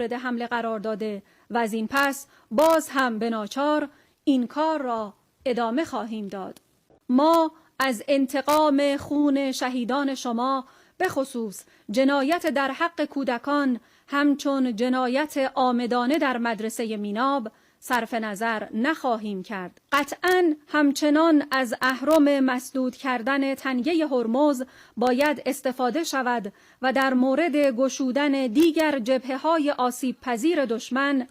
مورد حمله قرار داده و از این پس باز هم به ناچار این کار را ادامه خواهیم داد. ما از انتقام خون شهیدان شما به خصوص جنایت در حق کودکان همچون جنایت عامدانه در مدرسه میناب صرف نظر نخواهیم کرد. قطعاً همچنان از اهرم مسدود کردن تنگه هرمز باید استفاده شود و در مورد گشودن دیگر جبهه‌های آسیب پذیر دشمن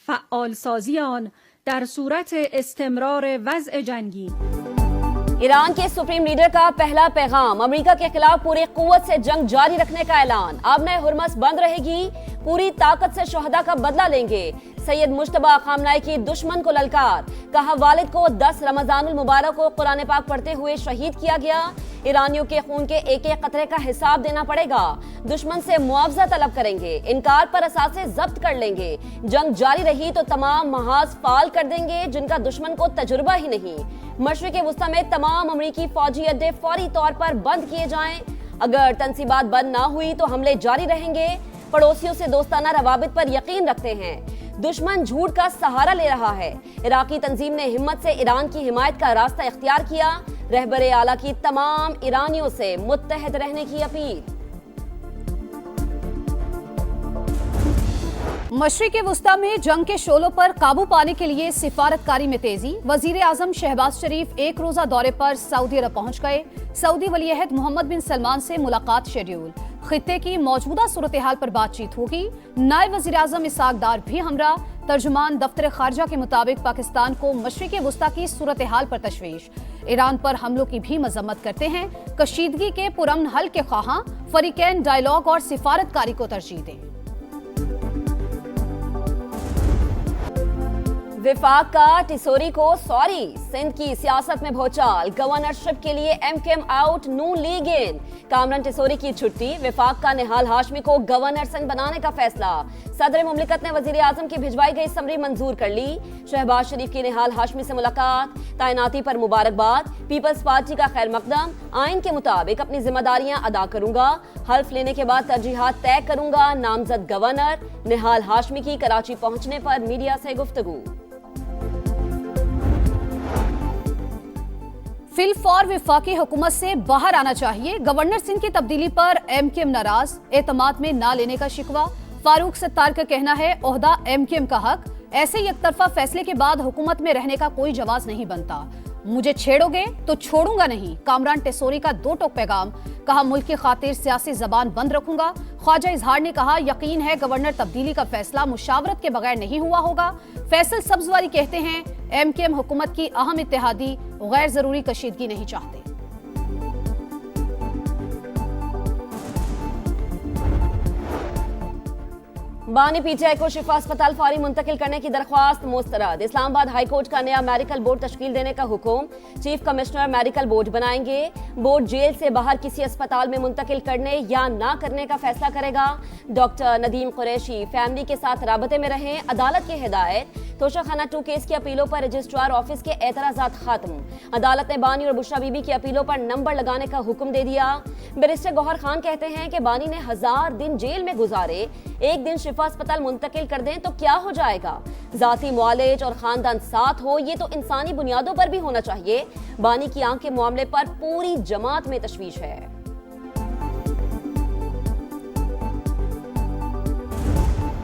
فعال سازی آن در صورت استمرار وضع جنگی. ایران کے سپریم لیڈر کا پہلا پیغام، امریکہ کے خلاف پوری قوت سے جنگ جاری رکھنے کا اعلان، آبنۂ ہرمز بند رہے گی، پوری طاقت سے شہداء کا بدلہ لیں گے۔ سید مجتبیٰ خامنہئی کی دشمن کو للکار، کہا والد کو 10 رمضان المبارک کو قرآن پاک پڑھتے ہوئے شہید کیا گیا، ایرانیوں کے خون کے ایک ایک قطرے کا حساب دینا پڑے گا، دشمن سے معاوضہ طلب کریں گے، انکار پر اثاثے ضبط کر لیں گے، جنگ جاری رہی تو تمام محاذ فعال کر دیں گے جن کا دشمن کو تجربہ ہی نہیں۔ مشرق وسطی میں تمام امریکی فوجی اڈے فوری طور پر بند کیے جائیں، اگر تنصیبات بند نہ ہوئی تو حملے جاری رہیں گے، پڑوسیوں سے دوستانہ روابط پر یقین رکھتے ہیں، دشمن جھوٹ کا سہارا لے رہا ہے، عراقی تنظیم نے ہمت سے ایران کی حمایت کا راستہ اختیار کیا، رہبر اعلیٰ کی تمام ایرانیوں سے متحد رہنے کی اپیل۔ مشرق وسطی میں جنگ کے شعلوں پر قابو پانے کے لیے سفارتکاری میں تیزی، وزیر اعظم شہباز شریف ایک روزہ دورے پر سعودی عرب پہنچ گئے، سعودی ولی عہد محمد بن سلمان سے ملاقات شیڈیول، خطے کی موجودہ صورتحال پر بات چیت ہوگی، نائب وزیر اعظم اسحاق ڈار بھی ہمراہ، ترجمان دفتر خارجہ کے مطابق پاکستان کو مشرق وسطی کی صورتحال پر تشویش، ایران پر حملوں کی بھی مذمت کرتے ہیں، کشیدگی کے پرامن حل کے خواہاں، فریقین ڈائیلاگ اور سفارتکاری کو ترجیح دیں۔ وفاق کا ٹیسوری کو سوری، سندھ کی سیاست میں بھوچال، گورنرشپ کے لیے ایم کیو ایم آؤٹ، نون لیگ ان، کامران ٹیسوری کی چھٹی، وفاق کا نہال ہاشمی کو گورنر سندھ بنانے کا فیصلہ، صدر مملکت نے وزیر اعظم کی بھجوائی گئی سمری منظور کر لی، شہباز شریف کی نہال ہاشمی سے ملاقات، تعیناتی پر مبارکباد، پیپلز پارٹی کا خیر مقدم، آئین کے مطابق اپنی ذمہ داریاں ادا کروں گا، حلف لینے کے بعد ترجیحات طے کروں گا، نامزد گورنر، نہال ہاشمی کی کراچی پہنچنے پر میڈیا سے گفتگو۔ فی الفور وفاقی حکومت سے باہر آنا چاہیے، گورنر سندھ کی تبدیلی پر ایم کیو ایم ناراض، اعتماد میں نہ لینے کا شکوہ، فاروق ستار کا کہنا ہے عہدہ ایم کیو ایم کا حق، ایسے یک طرفہ فیصلے کے بعد حکومت میں رہنے کا کوئی جواز نہیں بنتا، مجھے چھیڑو گے تو چھوڑوں گا نہیں، کامران ٹیسوری کا دو ٹوک پیغام، کہا ملک کی خاطر سیاسی زبان بند رکھوں گا، خواجہ اظہار نے کہا یقین ہے گورنر تبدیلی کا فیصلہ مشاورت کے بغیر نہیں ہوا ہوگا، فیصل سبزواری کہتے ہیں ایم کیو ایم حکومت کی اہم اتحادی، غیر ضروری کشیدگی نہیں چاہتے۔ بانی پی ٹی آئی کو شفا اسپتال فوری منتقل کرنے کی درخواست مسترد، اسلام آباد ہائی کورٹ کا نیا میڈیکل بورڈ تشکیل دینے کا حکم، چیف کمشنر میڈیکل بورڈ بنائیں گے، بورڈ جیل سے باہر کسی اسپتال میں منتقل کرنے یا نہ کرنے کا فیصلہ کرے گا، ڈاکٹر ندیم قریشی فیملی کے ساتھ رابطے میں رہیں، عدالت کی ہدایت، توشہ خانہ 2 کیس کی اپیلوں پر رجسٹرار آفس کے اعتراضات ختم، عدالت نے بانی اور بشرا بی بی کی اپیلوں پر نمبر لگانے کا حکم دے دیا، بیرسٹر گوہر خان کہتے ہیں کہ بانی نے 1000 دن جیل میں گزارے، ایک دن شفا اسپتال منتقل کر دیں تو کیا ہو جائے گا، ذاتی معالج اور خاندان ساتھ ہو، یہ تو انسانی بنیادوں پر بھی ہونا چاہیے، بانی کی آنکھ کے معاملے پر پوری جماعت میں تشویش ہے۔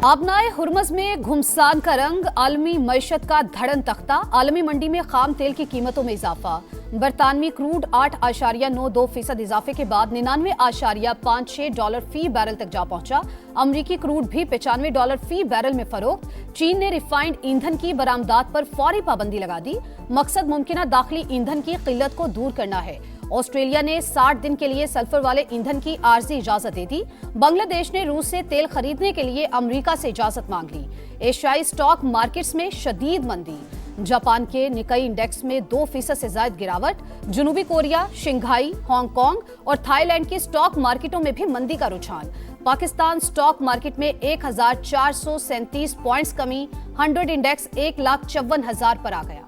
آبنائے ہرمز میں گھمسان کا رنگ، عالمی معیشت کا دھڑن تختہ، عالمی منڈی میں خام تیل کی قیمتوں میں اضافہ، برطانوی کروڈ 8.92% اضافے کے بعد $99.56 فی بیرل تک جا پہنچا، امریکی کروڈ بھی $95 فی بیرل میں فروخت، چین نے ریفائنڈ ایندھن کی برآمدات پر فوری پابندی لگا دی، مقصد ممکنہ داخلی ایندھن کی قلت کو دور کرنا ہے، آسٹریلیا نے 60 دن کے لیے سلفر والے ایندھن کی عارضی اجازت دے دی، بنگلہ دیش نے روس سے تیل خریدنے کے لیے امریکہ سے اجازت مانگ لی، ایشیائی سٹاک مارکیٹس میں شدید مندی، جاپان کے نکئی انڈیکس میں 2% سے زائد گراوٹ، جنوبی کوریا، شنگھائی، ہانگ کانگ اور تھائی لینڈ کی سٹاک مارکیٹوں میں بھی مندی کا رجحان، پاکستان سٹاک مارکیٹ میں 1437 پوائنٹس کمی، 100 انڈیکس 1,54,000 پر آ گیا۔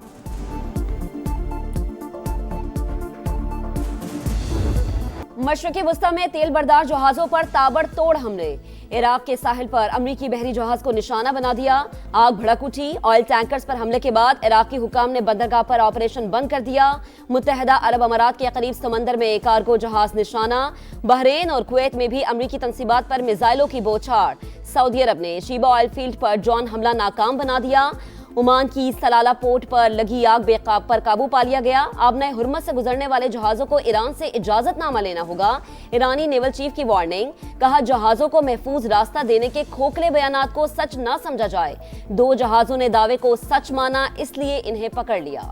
مشرقی وسطی میں تیل بردار جہازوں پر تابڑ توڑ حملے، عراق کے ساحل پر امریکی بحری جہاز کو نشانہ بنا دیا، آگ بھڑک اٹھی۔ آئل ٹینکرز پر حملے کے بعد عراقی حکام نے بندرگاہ پر آپریشن بند کر دیا۔ متحدہ عرب امارات کے قریب سمندر میں کارگو جہاز نشانہ۔ بحرین اور کویت میں بھی امریکی تنصیبات پر میزائلوں کی بوچھاڑ۔ سعودی عرب نے شیبہ آئل فیلڈ پر ڈرون حملہ ناکام بنا دیا۔ عمان کی سلالہ پورٹ پر لگی آگ پر قابو پا لیا گیا۔ آبنۂ ہرمز سے گزرنے والے جہازوں کو ایران سے اجازت نامہ لینا ہوگا۔ ایرانی نیول چیف کی وارننگ، کہا جہازوں کو محفوظ راستہ دینے کے کھوکھلے بیانات کو سچ نہ سمجھا جائے۔ 2 جہازوں نے دعوے کو سچ مانا، اس لیے انہیں پکڑ لیا۔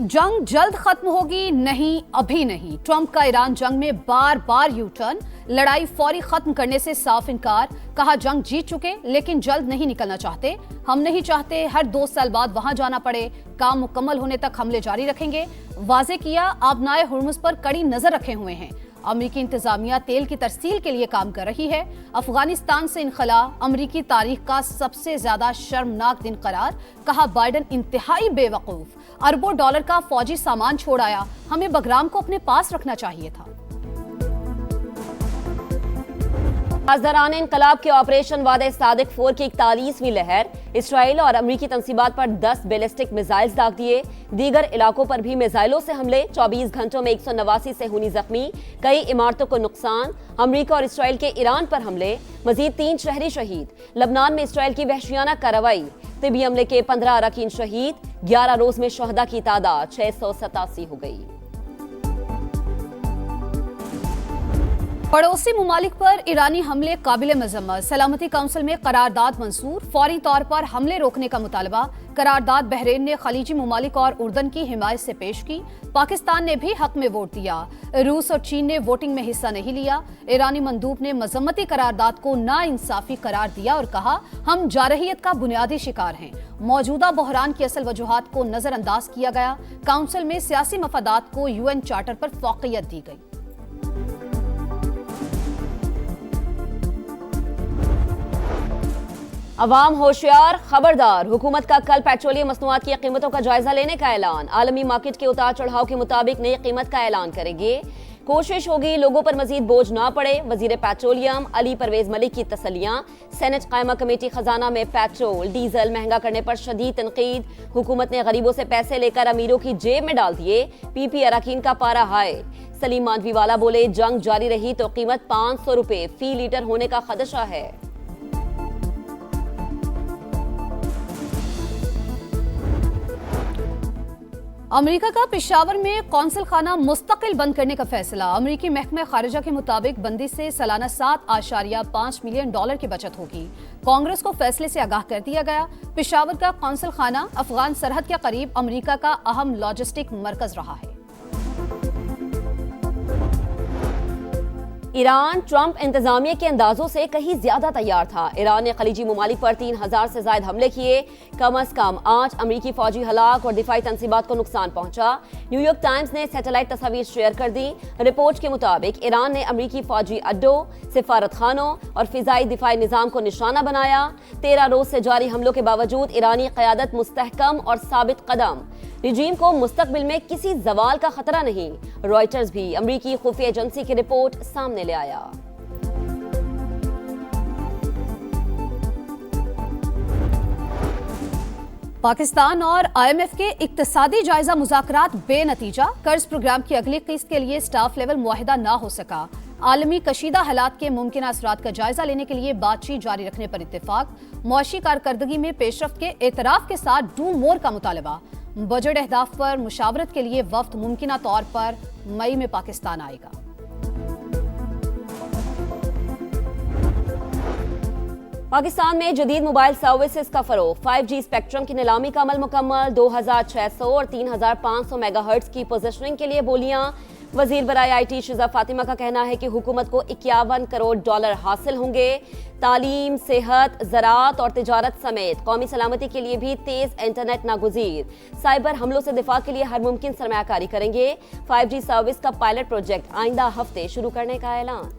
جنگ جلد ختم ہوگی؟ نہیں، ابھی نہیں۔ ٹرمپ کا ایران جنگ میں بار بار یو ٹرن، لڑائی فوری ختم کرنے سے صاف انکار۔ کہا جنگ جیت چکے لیکن جلد نہیں نکلنا چاہتے، ہم نہیں چاہتے ہر 2 سال بعد وہاں جانا پڑے، کام مکمل ہونے تک حملے جاری رکھیں گے۔ واضح کیا آبنائے ہرمز پر کڑی نظر رکھے ہوئے ہیں۔ امریکی انتظامیہ تیل کی ترسیل کے لیے کام کر رہی ہے۔ افغانستان سے انخلا امریکی تاریخ کا سب سے زیادہ شرمناک دن قرار۔ کہا بائیڈن انتہائی بے وقوف، اربوں ڈالر کا فوجی سامان چھوڑ آیا، ہمیں بگرام کو اپنے پاس رکھنا چاہیے تھا۔ پاسداران انقلاب کے آپریشن وعدہ صادق 4 کی 41ویں لہر۔ اسرائیل اور امریکی تنصیبات پر 10 بیلسٹک میزائلز داغ دیے۔ دیگر علاقوں پر بھی میزائلوں سے حملے۔ 24 گھنٹوں میں 189 صہیونی زخمی، کئی عمارتوں کو نقصان۔ امریکہ اور اسرائیل کے ایران پر حملے، مزید 3 شہری شہید۔ لبنان میں اسرائیل کی وحشیانہ کارروائی، طبی عملے کے 15 اراکین شہید۔ 11 روز میں شہداء کی تعداد 687 ہو گئی۔ پڑوسی ممالک پر ایرانی حملے قابل مذمت، سلامتی کونسل میں قرارداد منظور، فوری طور پر حملے روکنے کا مطالبہ۔ قرارداد بحرین نے خلیجی ممالک اور اردن کی حمایت سے پیش کی، پاکستان نے بھی حق میں ووٹ دیا، روس اور چین نے ووٹنگ میں حصہ نہیں لیا۔ ایرانی مندوب نے مذمتی قرارداد کو ناانصافی قرار دیا اور کہا ہم جارحیت کا بنیادی شکار ہیں، موجودہ بحران کی اصل وجوہات کو نظر انداز کیا گیا۔ کونسل میں سیاسی مفادات کو UN چارٹر پر فوقیت دی گئی۔ عوام ہوشیار، خبردار، حکومت کا کل پیٹرولیم مصنوعات کی قیمتوں کا جائزہ لینے کا اعلان۔ عالمی مارکیٹ کے اتار چڑھاؤ کے مطابق نئی قیمت کا اعلان کریں گے۔ کوشش ہوگی لوگوں پر مزید بوجھ نہ پڑے، وزیر پیٹرولیم علی پرویز ملک کی تسلیاں۔ سینٹ قائمہ کمیٹی خزانہ میں پیٹرول ڈیزل مہنگا کرنے پر شدید تنقید۔ حکومت نے غریبوں سے پیسے لے کر امیروں کی جیب میں ڈال دیے، PP اراکین کا پارا ہائے۔ سلیم مانوی والا بولے جنگ جاری رہی تو قیمت 500 روپے فی لیٹر ہونے کا خدشہ ہے۔ امریکہ کا پشاور میں قونصل خانہ مستقل بند کرنے کا فیصلہ۔ امریکی محکمہ خارجہ کے مطابق بندی سے سالانہ $7.5 ملین کی بچت ہوگی۔ کانگریس کو فیصلے سے آگاہ کر دیا گیا۔ پشاور کا قونصل خانہ افغان سرحد کے قریب امریکہ کا اہم لاجسٹک مرکز رہا ہے۔ ایران ٹرمپ انتظامیہ کے اندازوں سے کہیں زیادہ تیار تھا۔ ایران نے خلیجی ممالک پر 3000 سے زائد حملے کیے، کم از کم 8 امریکی فوجی ہلاک اور دفاعی تنصیبات کو نقصان پہنچا۔ نیو یارک ٹائمز نے سیٹلائٹ تصاویر شیئر کر دی۔ رپورٹ کے مطابق ایران نے امریکی فوجی اڈوں، سفارت خانوں اور فضائی دفاعی نظام کو نشانہ بنایا۔ 13 روز سے جاری حملوں کے باوجود ایرانی قیادت مستحکم اور ثابت قدم، رجیم کو مستقبل میں کسی زوال کا خطرہ نہیں۔ رائٹرز بھی امریکی خفیہ ایجنسی کی رپورٹ سامنے لے آیا۔ پاکستان اور IMF کے اقتصادی جائزہ مذاکرات بے نتیجہ، قرض پروگرام کی اگلی قسط کے لیے سٹاف لیول معاہدہ نہ ہو سکا۔ عالمی کشیدہ حالات کے ممکنہ اثرات کا جائزہ لینے کے لیے بات چیت جاری رکھنے پر اتفاق۔ معاشی کارکردگی میں پیش رفت کے اعتراف کے ساتھ ڈو مور کا مطالبہ۔ بجٹ اہداف پر مشاورت کے لیے وفد ممکنہ طور پر مئی میں پاکستان آئے گا۔ پاکستان میں جدید موبائل سروسز کا فروغ، 5G اسپیکٹرم کی نیلامی کا عمل مکمل، 2600 اور 3500 میگا ہرٹز کی پوزیشننگ کے لیے بولیاں۔ وزیر برائے IT شیزہ فاطمہ کا کہنا ہے کہ حکومت کو $51 کروڑ حاصل ہوں گے۔ تعلیم، صحت، زراعت اور تجارت سمیت قومی سلامتی کے لیے بھی تیز انٹرنیٹ ناگزیر۔ سائبر حملوں سے دفاع کے لیے ہر ممکن سرمایہ کاری کریں گے۔ 5G سروس کا پائلٹ پروجیکٹ آئندہ ہفتے شروع کرنے کا اعلان۔